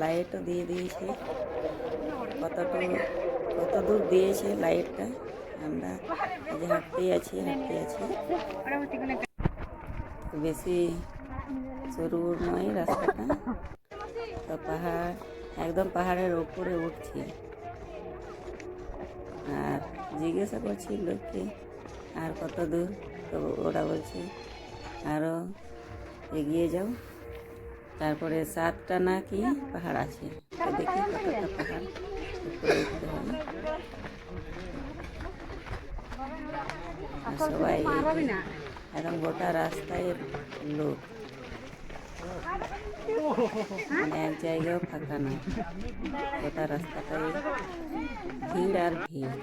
লাইটও দিয়ে দিয়েছে, কত দূর দিয়েছে লাইটটা। আমরা এই যে হাঁটতেই আছি। বেশি সরু নয় রাস্তাটা, তো একদম পাহাড়ের উপরে উঠছি। আর জিজ্ঞাসা করছি লোককে আর কত দূর, তো ওরা বলছে আরও এগিয়ে যাও, তারপরে 7টা না কি পাহাড় আছে। তো দেখি কতটা পাহাড় উপরে উঠতে হয়। আর সবাই একদম গোটা রাস্তায় লোক, মানে এক জায়গাও ফাঁকা না, গোটা রাস্তাটাই ভিড় আর ভিড়।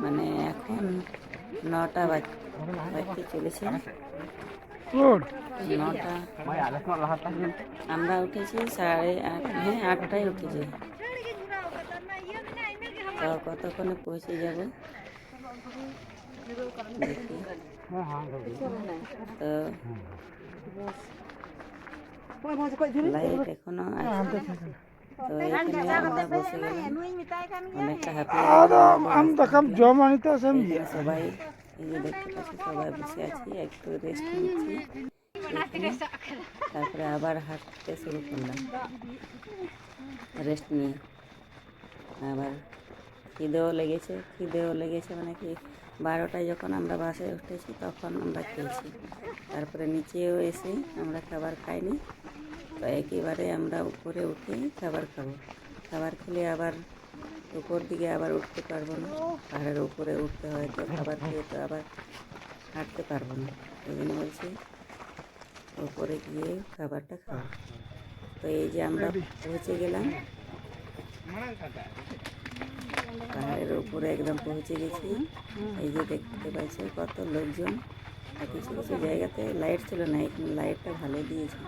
মানে এখন 9টা বাজতে চলেছে। 9টা, আমরা উঠেছি 8:30, হ্যাঁ 8টায় উঠেছি। তো কতক্ষণে পৌঁছে যাব দেখি। তো লাইট এখনো আছে, তো এখানে আমরা বসে গেলাম। অনেকটা হাঁপিয়ে সবাই, এই যে দেখতে পাচ্ছি সবাই বসে আছি, একটু রেস্ট নিচ্ছি। তারপরে আবার হাঁটতে শুরু করলাম রেস্ট নিয়ে। আবার খিদেও লেগেছে মানে কি 12টায় যখন আমরা বাসে উঠেছি তখন আমরা খেয়েছি। তারপরে নিচেও এসে আমরা খাবার খাইনি, তো একেবারে আমরা উপরে উঠে খাবার খাবো। খাবার খেলে আবার উপর দিকে আবার উঠতে পারবো না, পাহাড়ের উপরে উঠতে হয়, তো খাবার খেয়ে তো আবার হাঁটতে পারবো না। এই জন্য বলছি উপরে গিয়ে খাবারটা খাবো। তো এই যে আমরা পৌঁছে গেলাম, পাহাড়ের উপরে একদম পৌঁছে গেছি। এই যে দেখতে পাচ্ছি কত লোকজন, আর কিছু কিছু জায়গাতে লাইট ছিল না, এখানে লাইটটা ভালো দিয়েছে।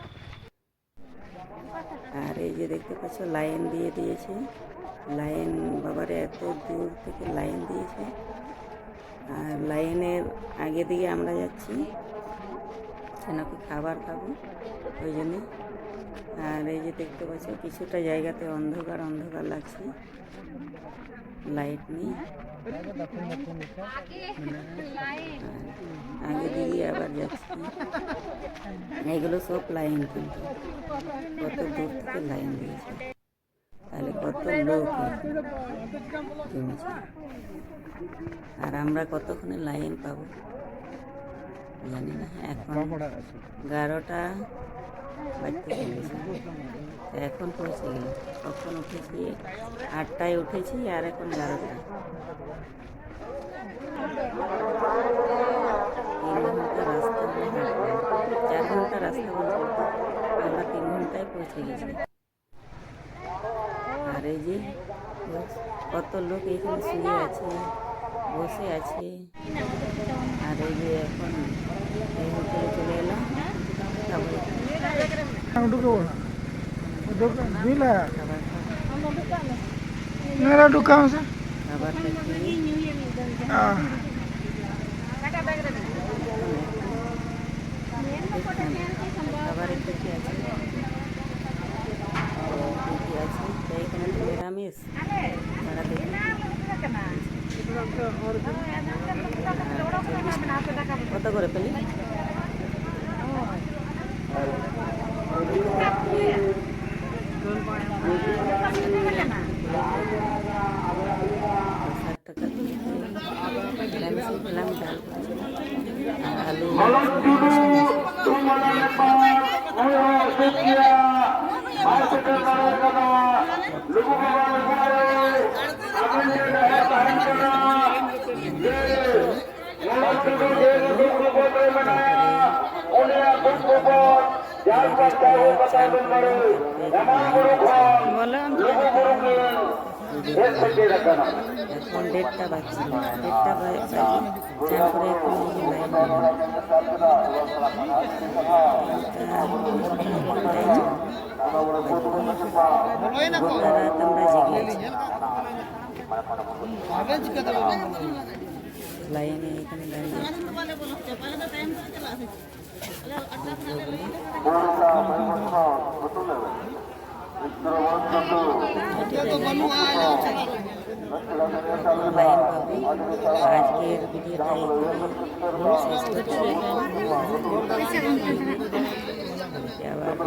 আর এই যে দেখতে পাচ্ছ লাইন দিয়ে দিয়েছে, লাইন বাবারে এত দূর থেকে লাইন দিয়েছে। আর লাইনের আগে দিকে আমরা যাচ্ছি কেন কি খাবার খাবো ওই জন্যে। আর এই যে দেখতে পাচ্ছ কিছুটা জায়গাতে অন্ধকার লাগছে, লাইট নেই। আগে দিকে আবার যাচ্ছি, এগুলো সব লাইন, কিন্তু কত দূর থেকে লাইন দিয়েছে, তাহলে কত লোক জমেছে। আর আমরা কতক্ষণে লাইন পাবো জানি না। এখন 11টা বাজতে চলেছে, এখন পৌঁছে গেল। কখন উঠেছি? 8টায় উঠেছি, আর এখন 11টা। 3 ঘন্টা রাস্তা বলে হাঁটলাম, 4 ঘন্টা রাস্তা বলতে আমরা 3 ঘন্টায় পৌঁছে গেছি। আর এই যে কত লোক এখানে শুয়ে আছে, বসে আছে। আর এই যে এখন এই হোটেলে চলে এলাম, খাবারের দিকে আছে, এখানে নিরামিষ তারা দেখুন কত করে পেলি। আলু এখন 1:30 বাজছে, 1:30 বাজে। তারপরে এখন এই যে লাইন গোটা রাত আমরা জেগে আছি লাইনে, এখানে দাঁড়িয়ে। আজকের ভিডিওটা এখানে শেষ করছি। আবার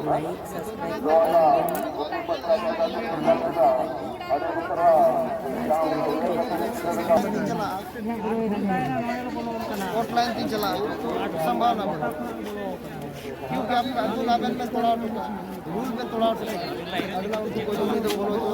লাইক সাবস্ক্রাইব করতে হবে না। আমার পাশে থাকবে। আজকের ভিডিওটা এখানে শেষ করছি। ऑफलाइन थी चला संभावना बड़ा क्योंकि आपका अब्दुल आबेद में थोड़ा रूल में थोड़ा अगला उनको कोई बोलो तो